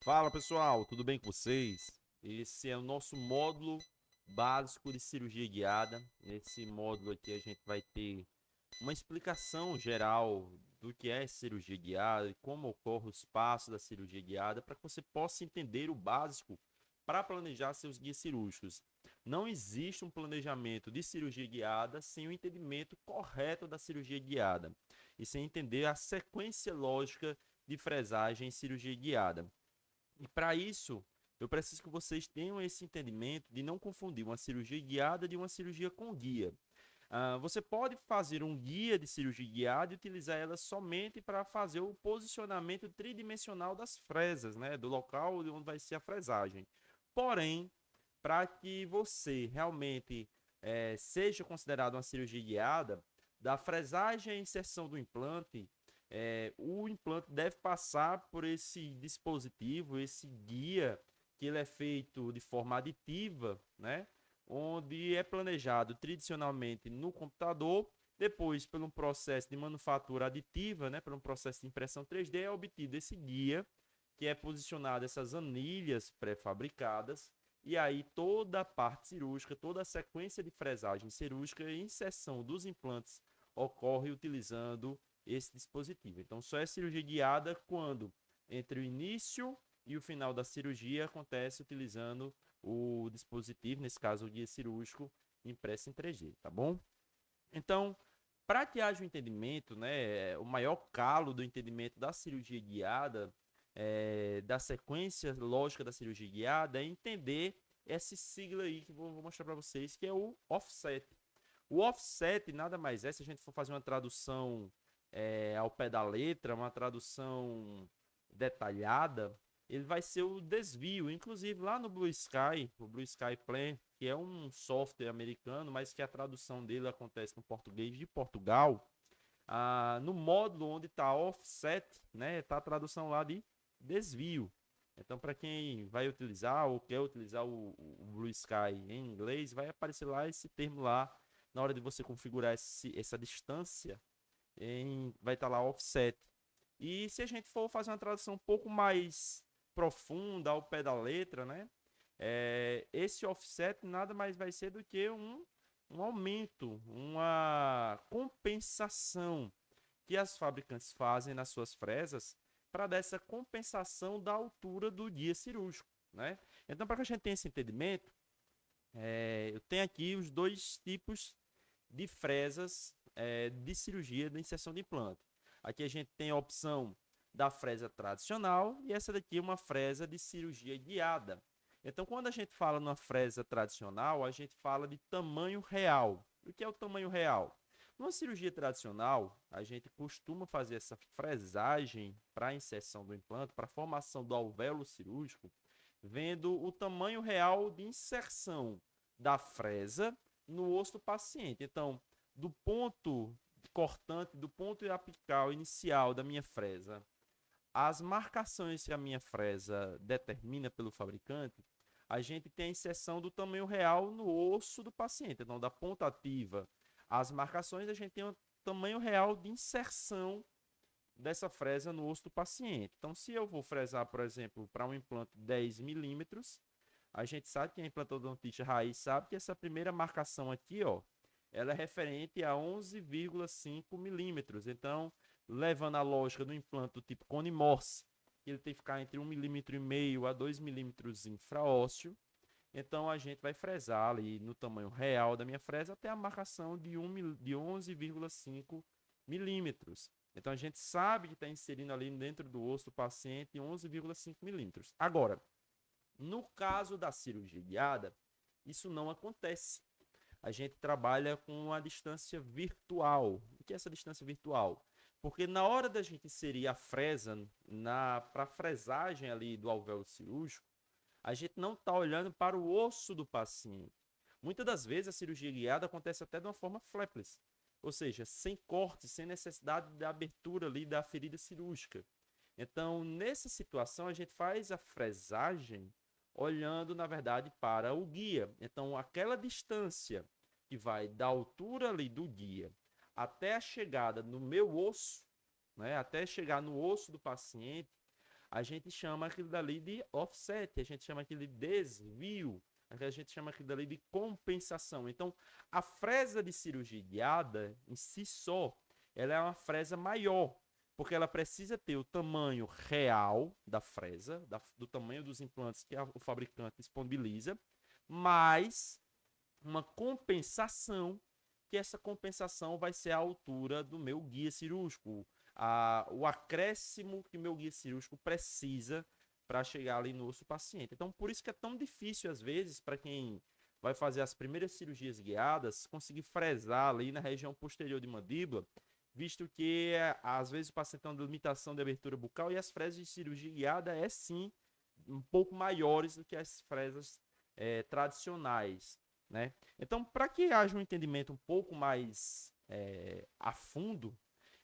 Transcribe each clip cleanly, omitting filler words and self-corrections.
Fala pessoal, tudo bem com vocês? Esse é o nosso módulo básico de cirurgia guiada. Nesse módulo aqui a gente vai ter uma explicação geral do que é cirurgia guiada e como ocorre os passos da cirurgia guiada para que você possa entender o básico para planejar seus guias cirúrgicos. Não existe um planejamento de cirurgia guiada sem o entendimento correto da cirurgia guiada e sem entender a sequência lógica de fresagem em cirurgia guiada. E para isso, eu preciso que vocês tenham esse entendimento de não confundir uma cirurgia guiada de uma cirurgia com guia. Você pode fazer um guia de cirurgia guiada e utilizar ela somente para fazer o posicionamento tridimensional das fresas, né, do local onde vai ser a fresagem. Porém, para que você realmente seja considerado uma cirurgia guiada, da fresagem à inserção do implante, o implante deve passar por esse dispositivo, esse guia, que ele é feito de forma aditiva, né? Onde é planejado tradicionalmente no computador, depois, por um processo de manufatura aditiva, né? Por um processo de impressão 3D, é obtido esse guia, que é posicionado essas anilhas pré-fabricadas, e aí toda a parte cirúrgica, toda a sequência de fresagem cirúrgica e inserção dos implantes ocorre utilizando esse dispositivo. Então, só é cirurgia guiada quando entre o início e o final da cirurgia acontece utilizando o dispositivo, nesse caso o guia cirúrgico, impresso em 3D, tá bom? Então, para que haja o entendimento, né, o maior calo do entendimento da cirurgia guiada, da sequência lógica da cirurgia guiada, é entender essa sigla aí que vou mostrar para vocês, que é o offset. O offset nada mais é, se a gente for fazer uma tradução ao pé da letra, uma tradução detalhada, ele vai ser o desvio. Inclusive, lá no Blue Sky, o Blue Sky Plan, que é um software americano, mas que a tradução dele acontece no português de Portugal, no módulo onde está offset, né, está a tradução lá de desvio. Então, para quem vai utilizar ou quer utilizar o Blue Sky em inglês, vai aparecer lá esse termo lá na hora de você configurar essa distância, vai estar lá offset. E se a gente for fazer uma tradução um pouco mais profunda ao pé da letra, né? Esse offset nada mais vai ser do que um aumento, uma compensação que as fabricantes fazem nas suas fresas para dar essa compensação da altura do guia cirúrgico, né? Então, para que a gente tenha esse entendimento, eu tenho aqui os dois tipos de fresas de cirurgia de inserção de implante. Aqui a gente tem a opção da fresa tradicional e essa daqui é uma fresa de cirurgia guiada. Então, quando a gente fala numa fresa tradicional, a gente fala de tamanho real. O que é o tamanho real? Numa cirurgia tradicional, a gente costuma fazer essa fresagem para a inserção do implante, para a formação do alvéolo cirúrgico, vendo o tamanho real de inserção da fresa no osso do paciente. Então, do ponto cortante, do ponto apical inicial da minha fresa, as marcações que a minha fresa determina pelo fabricante, a gente tem a inserção do tamanho real no osso do paciente. Então, da ponta ativa às marcações, a gente tem o tamanho real de inserção dessa fresa no osso do paciente. Então, se eu vou fresar, por exemplo, para um implante 10 milímetros, a gente sabe que a implantodontista raiz sabe que essa primeira marcação aqui, ó, ela é referente a 11,5 milímetros. Então, levando a lógica do implante do tipo cone Morse, ele tem que ficar entre 1,5 mm a 2 milímetros infraósseo. Então, a gente vai fresar ali no tamanho real da minha fresa até a marcação de 11,5 milímetros. Então, a gente sabe que está inserindo ali dentro do osso do paciente 11,5 milímetros. Agora, no caso da cirurgia guiada, isso não acontece. A gente trabalha com a distância virtual. O que é essa distância virtual? Porque na hora da gente inserir a fresa para a fresagem ali do alvéolo cirúrgico, a gente não está olhando para o osso do paciente. Muitas das vezes a cirurgia guiada acontece até de uma forma flapless, ou seja, sem corte, sem necessidade da abertura ali da ferida cirúrgica. Então, nessa situação, a gente faz a fresagem olhando, na verdade, para o guia. Então, aquela distância que vai da altura ali do guia até a chegada no meu osso, né, até chegar no osso do paciente, a gente chama aquilo dali de offset, a gente chama aquilo de desvio, a gente chama aquilo dali de compensação. Então, a fresa de cirurgia guiada, em si só, ela é uma fresa maior, porque ela precisa ter o tamanho real da fresa, do tamanho dos implantes que o fabricante disponibiliza, mais uma compensação, que essa compensação vai ser a altura do meu guia cirúrgico, o acréscimo que meu guia cirúrgico precisa para chegar ali no osso paciente. Então, por isso que é tão difícil, às vezes, para quem vai fazer as primeiras cirurgias guiadas, conseguir fresar ali na região posterior de mandíbula, visto que, às vezes, o paciente tem uma limitação de abertura bucal e as fresas de cirurgia guiada é, sim, um pouco maiores do que as fresas tradicionais, né? Então, para que haja um entendimento um pouco mais a fundo,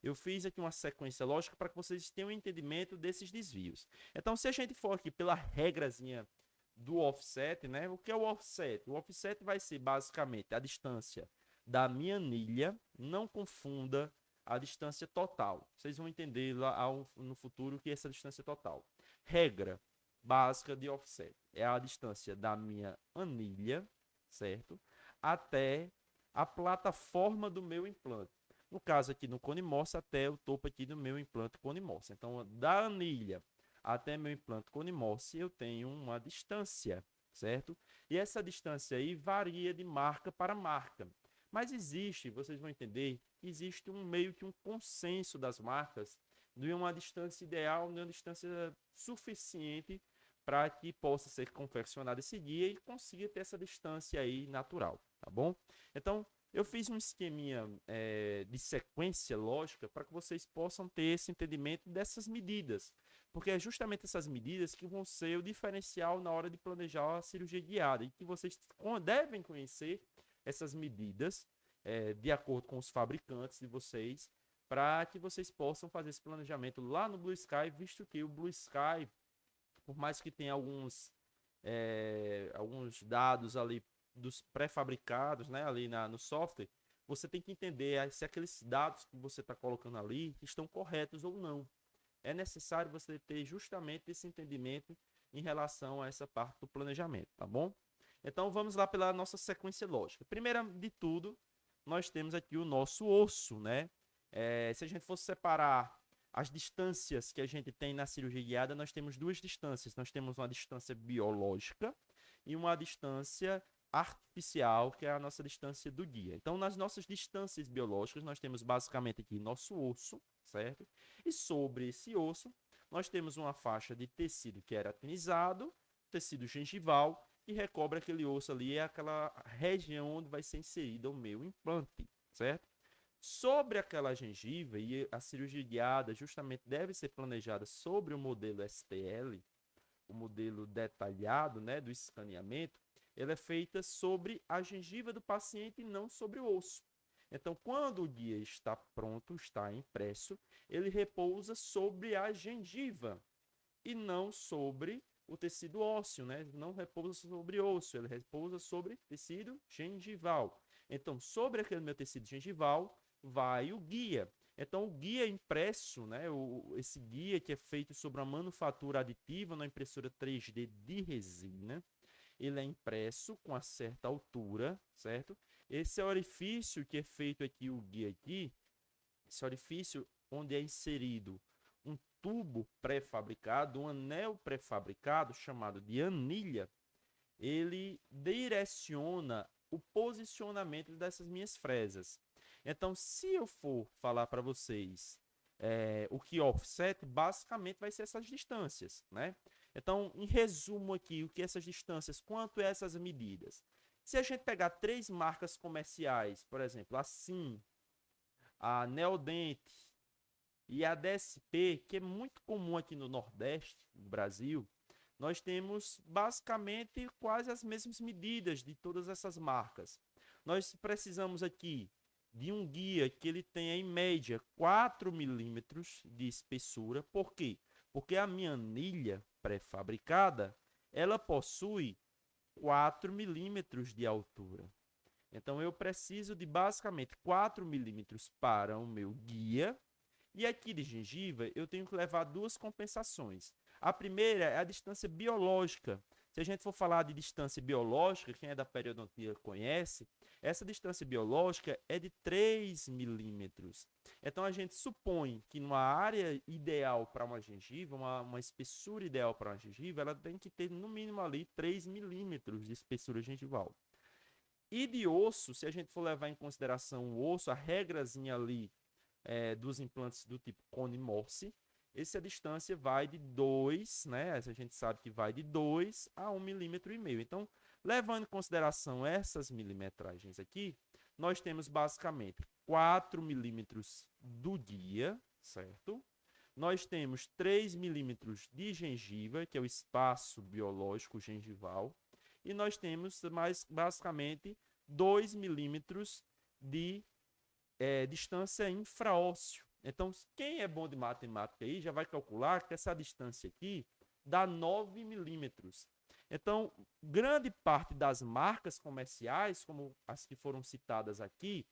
eu fiz aqui uma sequência lógica para que vocês tenham um entendimento desses desvios. Então, se a gente for aqui pela regrazinha do offset, né? O que é o offset? O offset vai ser basicamente a distância da minha anilha, não confunda a distância total. Vocês vão entender lá no futuro o que é essa distância total. Regra básica de offset é a distância da minha anilha, certo? Até a plataforma do meu implante. No caso aqui no cone morse, até o topo aqui do meu implante cone morse. Então, da anilha até meu implante cone morse, eu tenho uma distância, certo? E essa distância aí varia de marca para marca. Mas existe, vocês vão entender, existe meio que um consenso das marcas de uma distância ideal, de uma distância suficiente para que possa ser confeccionado esse guia e consiga ter essa distância aí natural, tá bom? Então, eu fiz um esqueminha de sequência lógica para que vocês possam ter esse entendimento dessas medidas, porque é justamente essas medidas que vão ser o diferencial na hora de planejar a cirurgia guiada e que vocês devem conhecer essas medidas de acordo com os fabricantes de vocês, para que vocês possam fazer esse planejamento lá no Blue Sky, visto que o Blue Sky, por mais que tenha alguns dados ali dos pré-fabricados, né, ali no software, você tem que entender se aqueles dados que você está colocando ali estão corretos ou não. É necessário você ter justamente esse entendimento em relação a essa parte do planejamento, tá bom? Então vamos lá pela nossa sequência lógica. Primeiro de tudo, nós temos aqui o nosso osso, né? Se a gente fosse separar as distâncias que a gente tem na cirurgia guiada, nós temos duas distâncias. Nós temos uma distância biológica e uma distância artificial, que é a nossa distância do guia. Então, nas nossas distâncias biológicas, nós temos basicamente aqui nosso osso, certo? E sobre esse osso, nós temos uma faixa de tecido queratinizado, tecido gengival, que recobre aquele osso ali, é aquela região onde vai ser inserido o meu implante, certo? Sobre aquela gengiva, e a cirurgia guiada justamente deve ser planejada sobre o modelo STL, o modelo detalhado, né, do escaneamento, ela é feita sobre a gengiva do paciente e não sobre o osso. Então, quando o guia está pronto, está impresso, ele repousa sobre a gengiva e não sobre o tecido ósseo, né? Não repousa sobre osso, ele repousa sobre tecido gengival. Então, sobre aquele meu tecido gengival, vai o guia. Então, o guia impresso, né, esse guia que é feito sobre uma manufatura aditiva na impressora 3D de resina, ele é impresso com uma certa altura, certo? Esse orifício que é feito aqui, o guia aqui, esse orifício onde é inserido um tubo pré-fabricado, um anel pré-fabricado chamado de anilha, ele direciona o posicionamento dessas minhas fresas. Então, se eu for falar para vocês o que é offset, basicamente vai ser essas distâncias, né? Então, em resumo aqui, o que essas distâncias, quanto é essas medidas? Se a gente pegar três marcas comerciais, por exemplo, a Sim, a Neodente e a DSP, que é muito comum aqui no Nordeste do Brasil, nós temos basicamente quase as mesmas medidas de todas essas marcas. Nós precisamos aqui de um guia que ele tenha em média 4 milímetros de espessura. Por quê? Porque a minha anilha pré-fabricada, ela possui 4 milímetros de altura. Então, eu preciso de basicamente 4 milímetros para o meu guia. E aqui de gengiva, eu tenho que levar duas compensações. A primeira é a distância biológica. Se a gente for falar de distância biológica, quem é da periodontia conhece, essa distância biológica é de 3 milímetros. Então, a gente supõe que numa área ideal para uma gengiva, uma espessura ideal para uma gengiva, ela tem que ter no mínimo ali 3 milímetros de espessura gengival. E de osso, se a gente for levar em consideração o osso, a regrazinha ali dos implantes do tipo cone-morse, essa distância vai de 2, né? A gente sabe que vai de 2 a 1,5 milímetro. Então, levando em consideração essas milimetragens aqui, nós temos basicamente 4 milímetros do guia, certo? Nós temos 3 milímetros de gengiva, que é o espaço biológico gengival, e nós temos mais basicamente 2 milímetros de distância infraósseo. Então, quem é bom de matemática aí já vai calcular que essa distância aqui dá 9 milímetros. Então, grande parte das marcas comerciais, como as que foram citadas aqui,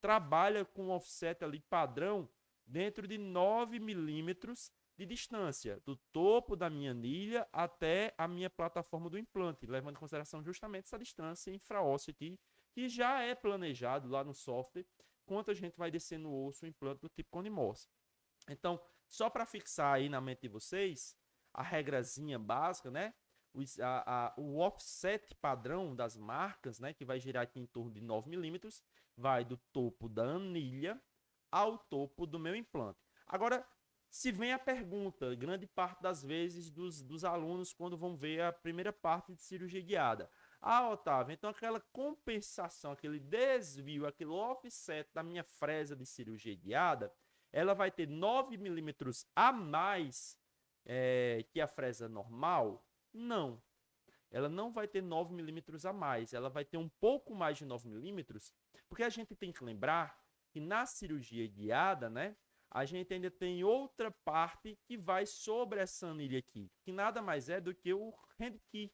trabalha com offset ali padrão dentro de 9 milímetros de distância, do topo da minha anilha até a minha plataforma do implante, levando em consideração justamente essa distância infraóssea aqui, que já é planejado lá no software, quanto a gente vai descer no osso o implante do tipo cone-morse. Então, só para fixar aí na mente de vocês, a regrazinha básica, né? O offset padrão das marcas, né? Que vai girar aqui em torno de 9 milímetros, vai do topo da anilha ao topo do meu implante. Agora, se vem a pergunta, grande parte das vezes dos alunos, quando vão ver a primeira parte de cirurgia guiada. Ah, Otávio, então aquela compensação, aquele desvio, aquele offset da minha fresa de cirurgia guiada, ela vai ter 9 milímetros a mais que a fresa normal? Não. Ela não vai ter 9 milímetros a mais, ela vai ter um pouco mais de 9 milímetros, porque a gente tem que lembrar que na cirurgia guiada, né, a gente ainda tem outra parte que vai sobre essa anilha aqui, que nada mais é do que o handkey.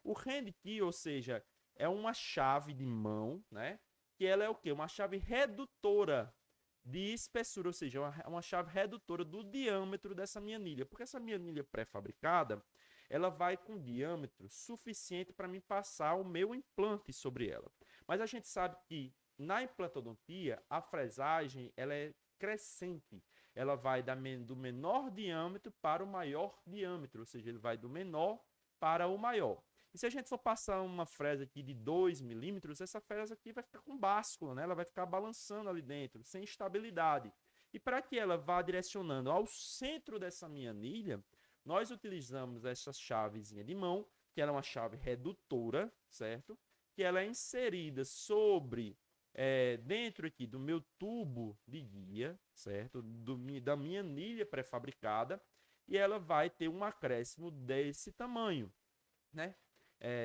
O handkey, ou seja, é uma chave de mão, né? Que ela é o quê? Uma chave redutora de espessura, ou seja, uma chave redutora do diâmetro dessa minha anilha. Porque essa minha anilha pré-fabricada, ela vai com diâmetro suficiente para mim passar o meu implante sobre ela. Mas a gente sabe que na implantodontia, a fresagem ela é crescente. Ela vai do menor diâmetro para o maior diâmetro, ou seja, ele vai do menor para o maior. E se a gente for passar uma fresa aqui de 2 milímetros, essa fresa aqui vai ficar com báscula, né? Ela vai ficar balançando ali dentro, sem estabilidade. E para que ela vá direcionando ao centro dessa minha anilha, nós utilizamos essa chavezinha de mão, que ela é uma chave redutora, certo? Que ela é inserida sobre, dentro aqui do meu tubo de guia, certo? Da minha anilha pré-fabricada, e ela vai ter um acréscimo desse tamanho, né?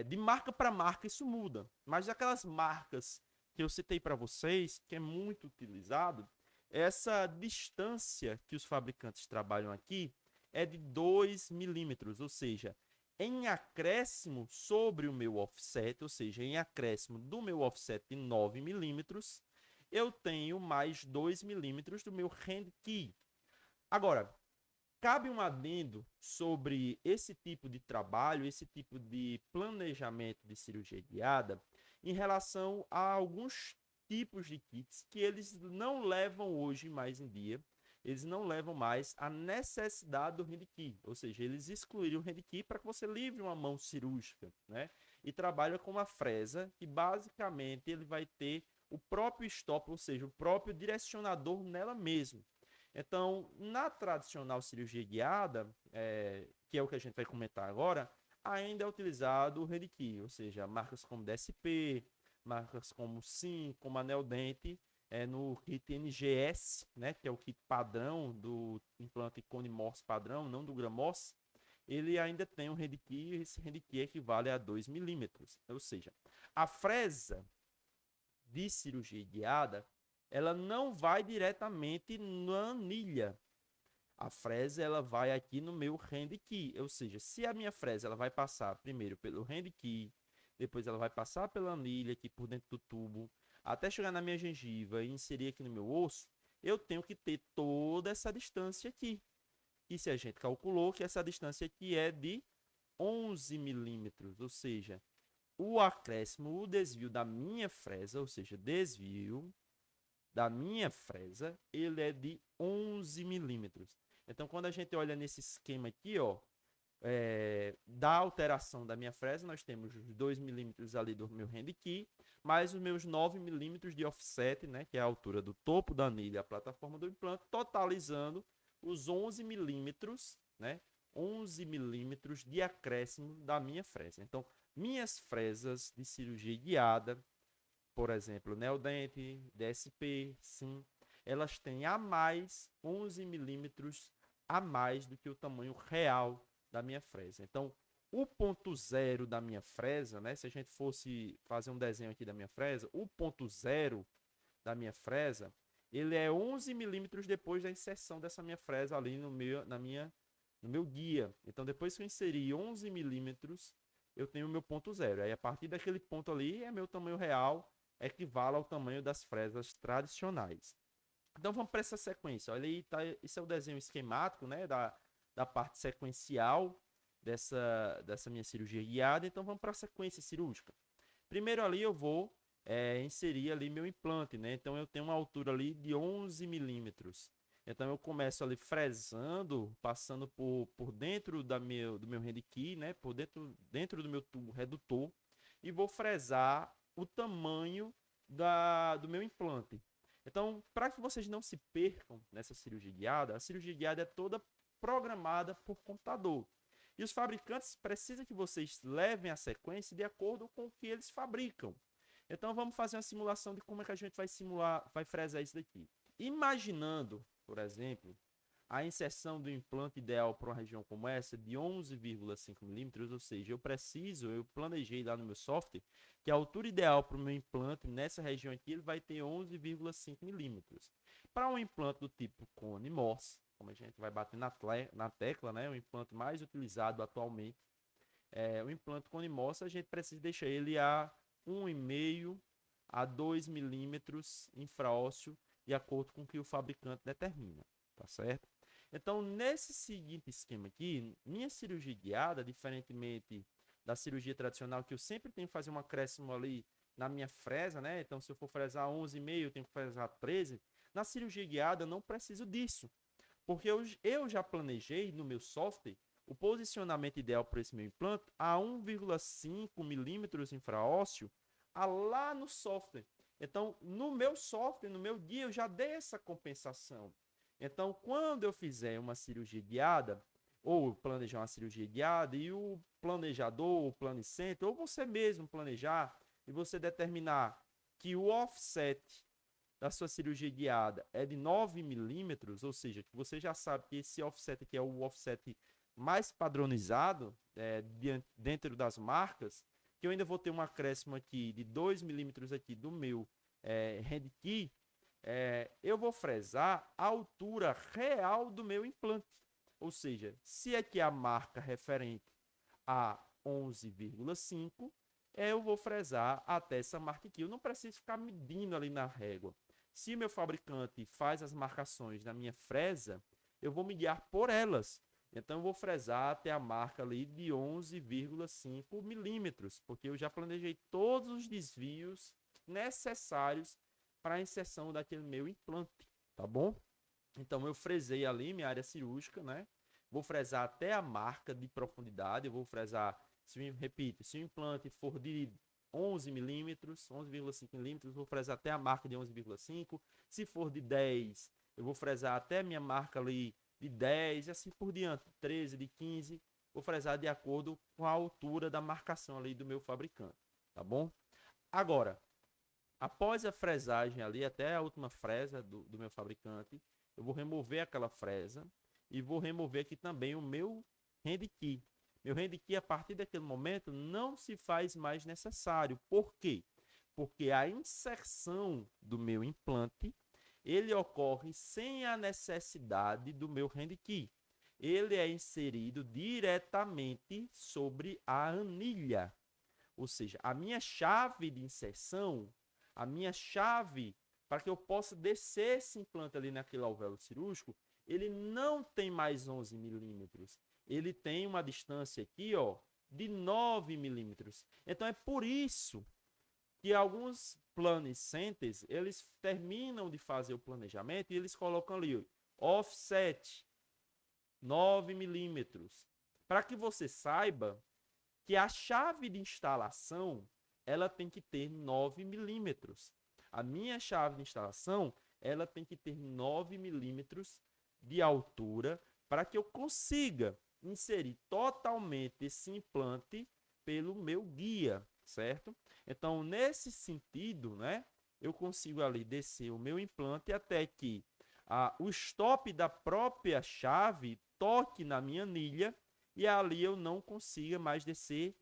De marca para marca isso muda, mas aquelas marcas que eu citei para vocês, que é muito utilizado, essa distância que os fabricantes trabalham aqui é de 2 milímetros, ou seja, em acréscimo sobre o meu offset, ou seja, em acréscimo do meu offset de 9 milímetros, eu tenho mais 2 milímetros do meu handkey. Agora, cabe um adendo sobre esse tipo de trabalho, esse tipo de planejamento de cirurgia guiada em relação a alguns tipos de kits que eles não levam hoje mais em dia, eles não levam mais a necessidade do handkey, ou seja, eles excluíram o handkey para que você livre uma mão cirúrgica, né? E trabalha com uma fresa que basicamente ele vai ter o próprio stop, ou seja, o próprio direcionador nela mesmo. Então, na tradicional cirurgia guiada, que é o que a gente vai comentar agora, ainda é utilizado o handkey, ou seja, marcas como DSP, marcas como SIM, como Anel Dente, no kit NGS, né, que é o kit padrão do implante cone-morse padrão, não do Gramoss, ele ainda tem um handkey, e esse handkey equivale a 2 milímetros. Ou seja, a fresa de cirurgia guiada, ela não vai diretamente na anilha. A fresa ela vai aqui no meu handkey, ou seja, se a minha fresa ela vai passar primeiro pelo handkey, depois ela vai passar pela anilha aqui por dentro do tubo, até chegar na minha gengiva e inserir aqui no meu osso, eu tenho que ter toda essa distância aqui. E se a gente calculou que essa distância aqui é de 11 milímetros, ou seja, o acréscimo, o desvio da minha fresa, ou seja, desvio da minha fresa, ele é de 11 milímetros. Então, quando a gente olha nesse esquema aqui, ó, da alteração da minha fresa, nós temos os 2 milímetros ali do meu handkey, mais os meus 9 milímetros de offset, né, que é a altura do topo da anilha, a plataforma do implante, totalizando os 11 milímetros, né, 11 milímetros de acréscimo da minha fresa. Então, minhas fresas de cirurgia guiada, por exemplo, Neodent, DSP, sim, elas têm a mais 11 milímetros a mais do que o tamanho real da minha fresa. Então, o ponto zero da minha fresa, né? Se a gente fosse fazer um desenho aqui da minha fresa, o ponto zero da minha fresa, ele é 11 milímetros depois da inserção dessa minha fresa ali no meu guia. Então, depois que eu inserir 11 milímetros, eu tenho o meu ponto zero. Aí, a partir daquele ponto ali, é meu tamanho real, equivale ao tamanho das fresas tradicionais. Então, vamos para essa sequência. Olha aí, tá, esse é o desenho esquemático, né, da parte sequencial dessa minha cirurgia guiada. Então, vamos para a sequência cirúrgica. Primeiro ali eu vou inserir ali meu implante, né? Então, eu tenho uma altura ali de 11 milímetros. Então, eu começo ali fresando, passando por dentro do meu handkey, né? Por dentro do meu tubo redutor, e vou fresar o tamanho do meu implante. Então, para que vocês não se percam nessa cirurgia guiada, a cirurgia guiada é toda programada por computador. E os fabricantes precisam que vocês levem a sequência de acordo com o que eles fabricam. Então, vamos fazer uma simulação de como é que a gente vai fresar isso daqui. Imaginando, por exemplo, a inserção do implante ideal para uma região como essa de 11,5 milímetros, ou seja, eu planejei lá no meu software que a altura ideal para o meu implante nessa região aqui ele vai ter 11,5 milímetros. Para um implante do tipo cone Morse, como a gente vai bater na tecla, né, o implante mais utilizado atualmente, o implante cone Morse, a gente precisa deixar ele a 1,5 a 2 milímetros infraósseo, de acordo com o que o fabricante determina, tá certo? Então, nesse seguinte esquema aqui, minha cirurgia guiada, diferentemente da cirurgia tradicional, que eu sempre tenho que fazer um acréscimo ali na minha fresa, né? Então, se eu for fresar 11,5, eu tenho que fresar 13. Na cirurgia guiada, eu não preciso disso, porque eu já planejei no meu software o posicionamento ideal para esse meu implante a 1,5 milímetros infraósseo lá no software. Então, no meu software, no meu guia, eu já dei essa compensação. Então, quando eu fizer uma cirurgia guiada, ou planejar uma cirurgia guiada, e o planejador, o planicenter, ou você mesmo planejar, e você determinar que o offset da sua cirurgia guiada é de 9 milímetros, ou seja, que você já sabe que esse offset aqui é o offset mais padronizado dentro das marcas, que eu ainda vou ter um acréscimo aqui de 2 milímetros aqui do meu handkey, eu vou fresar a altura real do meu implante. Ou seja, se aqui a marca referente a 11,5, eu vou fresar até essa marca aqui. Eu não preciso ficar medindo ali na régua. Se meu fabricante faz as marcações na minha fresa, eu vou me guiar por elas. Então, eu vou fresar até a marca ali de 11,5 milímetros, porque eu já planejei todos os desvios necessários para a inserção daquele meu implante, tá bom? Então, eu fresei ali minha área cirúrgica, né? Vou fresar até a marca de profundidade, eu vou fresar, repito, se o implante for de 11 milímetros, 11,5 milímetros, vou fresar até a marca de 11,5. Se for de 10, eu vou fresar até a minha marca ali de 10 e assim por diante, 13, de 15, vou fresar de acordo com a altura da marcação ali do meu fabricante, tá bom? Agora, após a fresagem ali, até a última fresa do meu fabricante, eu vou remover aquela fresa e vou remover aqui também o meu handkey. Meu handkey, a partir daquele momento, não se faz mais necessário. Por quê? Porque a inserção do meu implante, ele ocorre sem a necessidade do meu handkey. Ele é inserido diretamente sobre a anilha. Ou seja, a minha chave de inserção, a minha chave para que eu possa descer esse implante ali naquele alvéolo cirúrgico, ele não tem mais 11 milímetros. Ele tem uma distância aqui, ó, de 9 milímetros. Então, é por isso que alguns planning centers, eles terminam de fazer o planejamento e eles colocam ali, ó, offset 9 milímetros. Para que você saiba que a chave de instalação, ela tem que ter 9 milímetros. A minha chave de instalação, ela tem que ter 9 milímetros de altura para que eu consiga inserir totalmente esse implante pelo meu guia, certo? Então, nesse sentido, né, eu consigo ali descer o meu implante até que o stop da própria chave toque na minha anilha e ali eu não consiga mais descer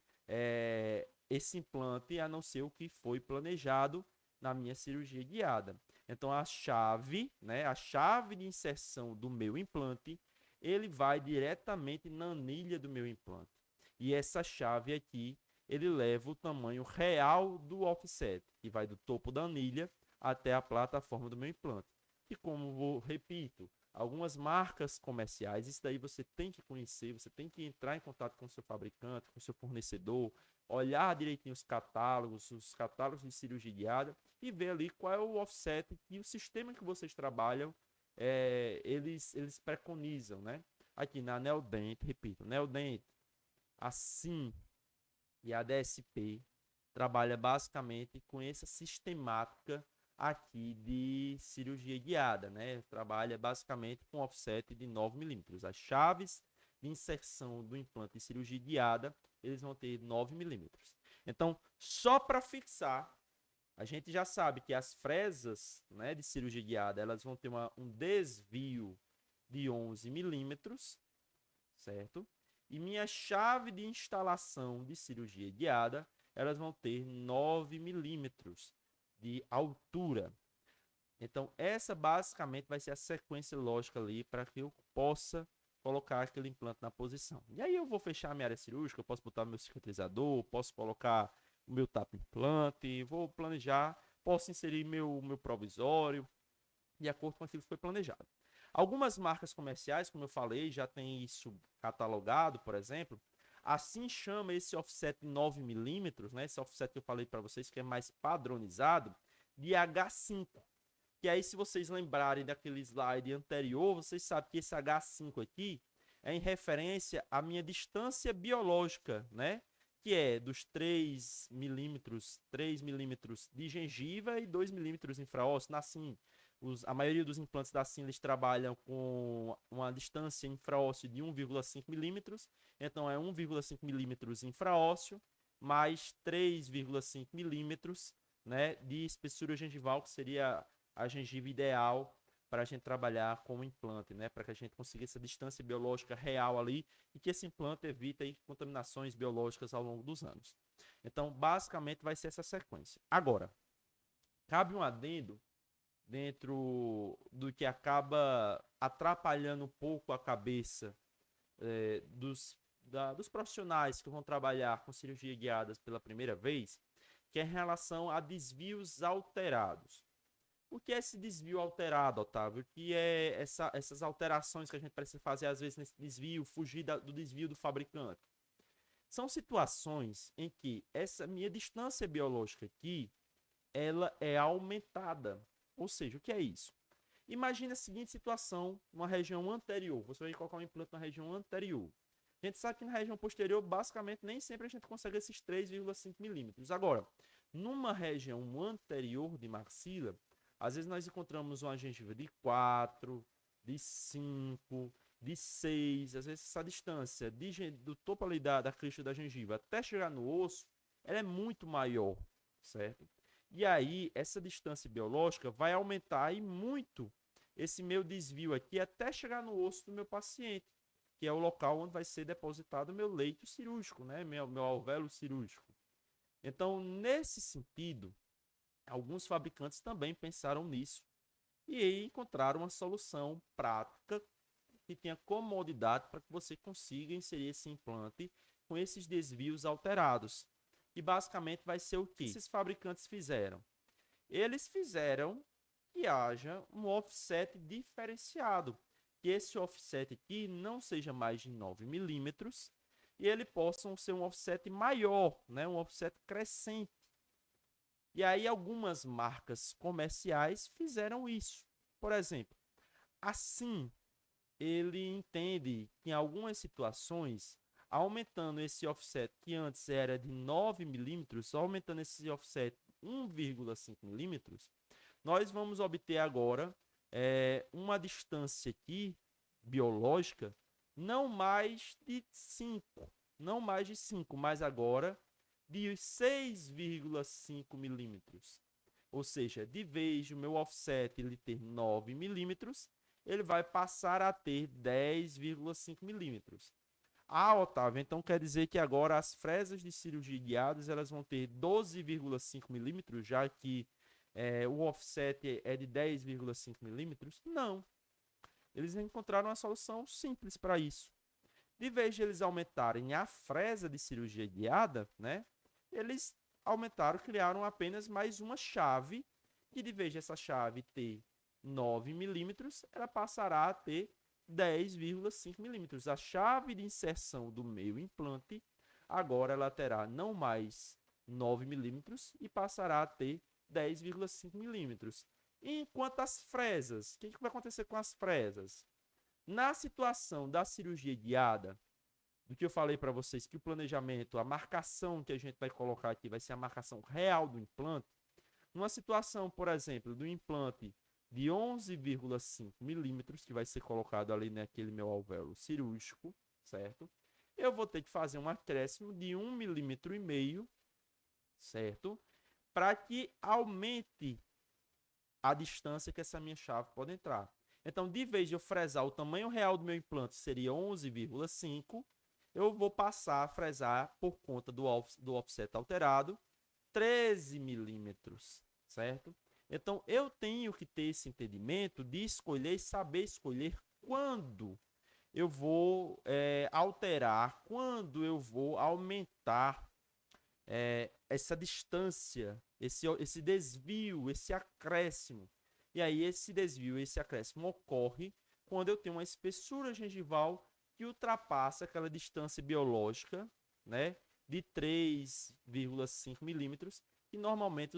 esse implante, a não ser o que foi planejado na minha cirurgia guiada. Então, a chave, né, a chave de inserção do meu implante, ele vai diretamente na anilha do meu implante. E essa chave aqui, ele leva o tamanho real do offset, que vai do topo da anilha até a plataforma do meu implante. E como eu repito, algumas marcas comerciais, isso daí você tem que conhecer, você tem que entrar em contato com o seu fabricante, com o seu fornecedor, olhar direitinho os catálogos de cirurgia guiada e ver ali qual é o offset e o sistema que vocês trabalham, eles preconizam, né? Aqui na Neodent, repito, Neodent, assim, e a DSP trabalha basicamente com essa sistemática aqui de cirurgia guiada, né? Trabalha basicamente com offset de 9 milímetros. As chaves de inserção do implante de cirurgia guiada, eles vão ter 9 milímetros. Então, só para fixar, a gente já sabe que as fresas, né, de cirurgia guiada, elas vão ter um desvio de 11 milímetros, certo? E minha chave de instalação de cirurgia guiada, elas vão ter 9 milímetros de altura. Então, essa basicamente vai ser a sequência lógica ali para que eu possa colocar aquele implante na posição. E aí eu vou fechar a minha área cirúrgica, eu posso botar meu cicatrizador, posso colocar o meu tapa implante, vou planejar, posso inserir meu provisório, de acordo com aquilo que foi planejado. Algumas marcas comerciais, como eu falei, já tem isso catalogado, por exemplo, assim chama esse offset de 9 milímetros, né? Esse offset que eu falei para vocês que é mais padronizado, de H5. Que aí, se vocês lembrarem daquele slide anterior, vocês sabem que esse H5 aqui é em referência à minha distância biológica, né? Que é dos 3 milímetros de gengiva e 2 milímetros infraósseo na SIM. A maioria dos implantes da SIM eles trabalham com uma distância infraóssea de 1,5 milímetros, então é 1,5 milímetros infraósseo mais 3,5 milímetros, né, de espessura gengival, que seria a gengiva ideal para a gente trabalhar com o implante, né, para que a gente consiga essa distância biológica real ali e que esse implante evite aí contaminações biológicas ao longo dos anos. Então, basicamente, vai ser essa sequência. Agora, cabe um adendo dentro do que acaba atrapalhando um pouco a cabeça dos profissionais que vão trabalhar com cirurgia guiadas pela primeira vez, que é em relação a desvios alterados. O que é esse desvio alterado, Otávio? O que é essas alterações que a gente precisa fazer, às vezes, nesse desvio, fugir do desvio do fabricante? São situações em que essa minha distância biológica aqui, ela é aumentada. Ou seja, o que é isso? Imagina a seguinte situação, numa região anterior. Você vai colocar um implante na região anterior. A gente sabe que na região posterior, basicamente, nem sempre a gente consegue esses 3,5 milímetros. Agora, numa região anterior de maxila, às vezes nós encontramos uma gengiva de 4, de 5, de 6. Às vezes essa distância do topo ali da crista da gengiva até chegar no osso, ela é muito maior, certo? E aí, essa distância biológica vai aumentar e muito esse meu desvio aqui até chegar no osso do meu paciente, que é o local onde vai ser depositado o meu leito cirúrgico, né? Meu alvéolo cirúrgico. Então, nesse sentido, alguns fabricantes também pensaram nisso e aí encontraram uma solução prática que tenha comodidade para que você consiga inserir esse implante com esses desvios alterados. E basicamente vai ser o que esses fabricantes fizeram? Eles fizeram que haja um offset diferenciado, que esse offset aqui não seja mais de 9 milímetros e ele possa ser um offset maior, né? Um offset crescente. E aí algumas marcas comerciais fizeram isso. Por exemplo, assim, ele entende que em algumas situações, aumentando esse offset que antes era de 9 milímetros, aumentando esse offset 1,5 milímetros, nós vamos obter agora uma distância aqui, biológica, não mais de 5, não mais de 5, mas agora de 6,5 milímetros. Ou seja, de vez o meu offset ele ter 9 milímetros, ele vai passar a ter 10,5 milímetros. Ah, Otávio, então quer dizer que agora as fresas de cirurgia guiadas elas vão ter 12,5 milímetros, já que o offset é de 10,5 milímetros? Não. Eles encontraram uma solução simples para isso. De vez de eles aumentarem a fresa de cirurgia guiada, né, eles aumentaram, criaram apenas mais uma chave, que de vez de essa chave ter 9 milímetros, ela passará a ter 10,5 milímetros. A chave de inserção do meu implante, agora ela terá não mais 9 milímetros e passará a ter 10,5 milímetros. Enquanto as fresas, o que vai acontecer com as fresas? Na situação da cirurgia guiada, do que eu falei para vocês, que o planejamento, a marcação que a gente vai colocar aqui vai ser a marcação real do implante. Numa situação, por exemplo, do implante de 11,5 milímetros, que vai ser colocado ali naquele meu alvéolo cirúrgico, certo? Eu vou ter que fazer um acréscimo de 1,5 milímetro, certo? Para que aumente a distância que essa minha chave pode entrar. Então, de vez de eu fresar o tamanho real do meu implante, seria 11,5, eu vou passar a fresar, por conta do offset alterado, 13 milímetros, certo? Então, eu tenho que ter esse entendimento de escolher e saber escolher quando eu vou alterar, quando eu vou aumentar essa distância, esse desvio, esse acréscimo. E aí, esse desvio, esse acréscimo ocorre quando eu tenho uma espessura gengival que ultrapassa aquela distância biológica, né, de 3,5 milímetros, que normalmente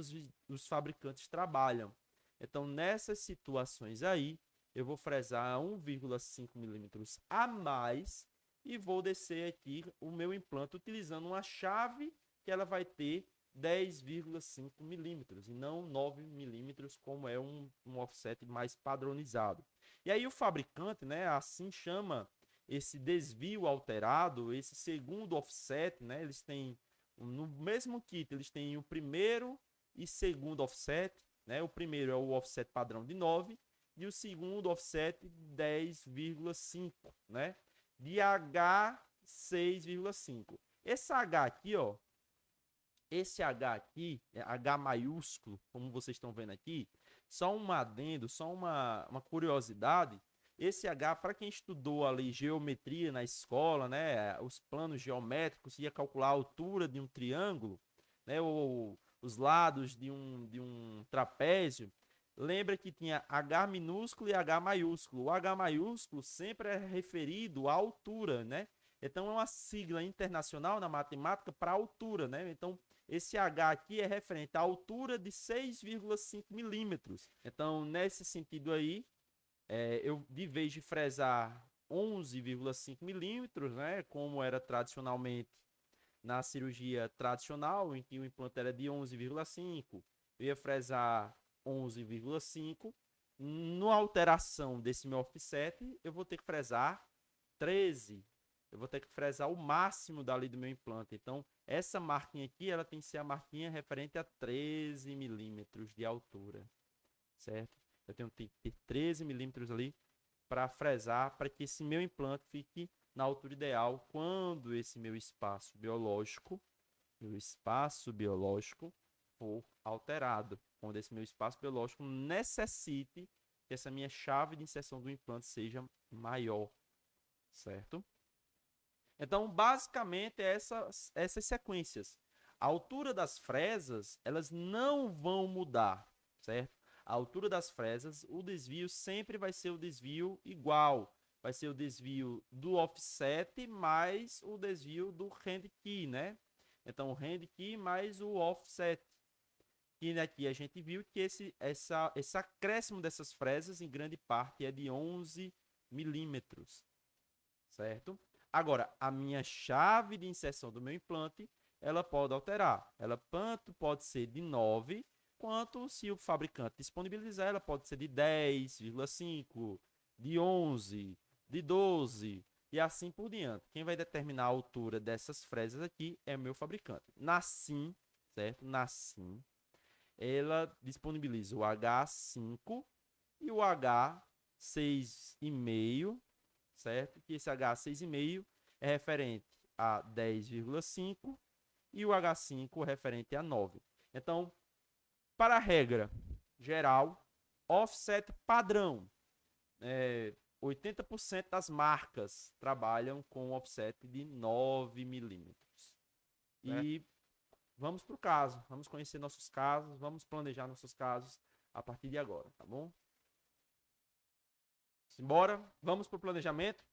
os fabricantes trabalham. Então, nessas situações aí, eu vou fresar 1,5 milímetros a mais e vou descer aqui o meu implante utilizando uma chave que ela vai ter 10,5 milímetros e não 9 milímetros, como é um offset mais padronizado. E aí o fabricante, né, assim chama esse desvio alterado, esse segundo offset, né, eles têm, no mesmo kit, eles têm o primeiro e segundo offset, né, o primeiro é o offset padrão de 9 e o segundo offset 10,5, né, de H 6,5. Esse H aqui, ó, esse H aqui, H maiúsculo, como vocês estão vendo aqui, só um adendo, só uma curiosidade. Esse H, para quem estudou ali geometria na escola, né, os planos geométricos, ia calcular a altura de um triângulo, né, ou os lados de um trapézio, lembra que tinha H minúsculo e H maiúsculo. O H maiúsculo sempre é referido à altura, né? Então é uma sigla internacional na matemática para altura, né? Então esse H aqui é referente à altura de 6,5 milímetros. Então, nesse sentido aí, eu, de vez de fresar 11,5 milímetros, né, como era tradicionalmente na cirurgia tradicional, em que o implante era de 11,5, eu ia fresar 11,5. Na alteração desse meu offset, eu vou ter que fresar 13. Eu vou ter que fresar o máximo dali do meu implante. Então, essa marquinha aqui, ela tem que ser a marquinha referente a 13 milímetros de altura, certo? Eu tenho que ter 13 milímetros ali para fresar, para que esse meu implante fique na altura ideal quando esse meu espaço biológico for alterado. Quando esse meu espaço biológico necessite que essa minha chave de inserção do implante seja maior, certo? Então, basicamente, essas sequências. A altura das fresas, elas não vão mudar, certo? A altura das fresas, o desvio sempre vai ser o desvio igual. vai ser o desvio do offset mais o desvio do handkey, né? Então, o handkey mais o offset. E aqui a gente viu que esse acréscimo dessas fresas, em grande parte, é de 11 milímetros, certo? Agora, a minha chave de inserção do meu implante, ela pode alterar. Ela tanto pode ser de 9, quanto, se o fabricante disponibilizar, ela pode ser de 10,5, de 11, de 12 e assim por diante. Quem vai determinar a altura dessas fresas aqui é o meu fabricante. Na SIM, certo? Na SIM, ela disponibiliza o H5 e o H6,5, certo? Que esse H6,5 é referente a 10,5 e o H5 referente a 9. Então, para a regra geral, offset padrão, 80% das marcas trabalham com offset de 9 milímetros. E vamos para o caso, vamos conhecer nossos casos, vamos planejar nossos casos a partir de agora, tá bom? Simbora, vamos para o planejamento?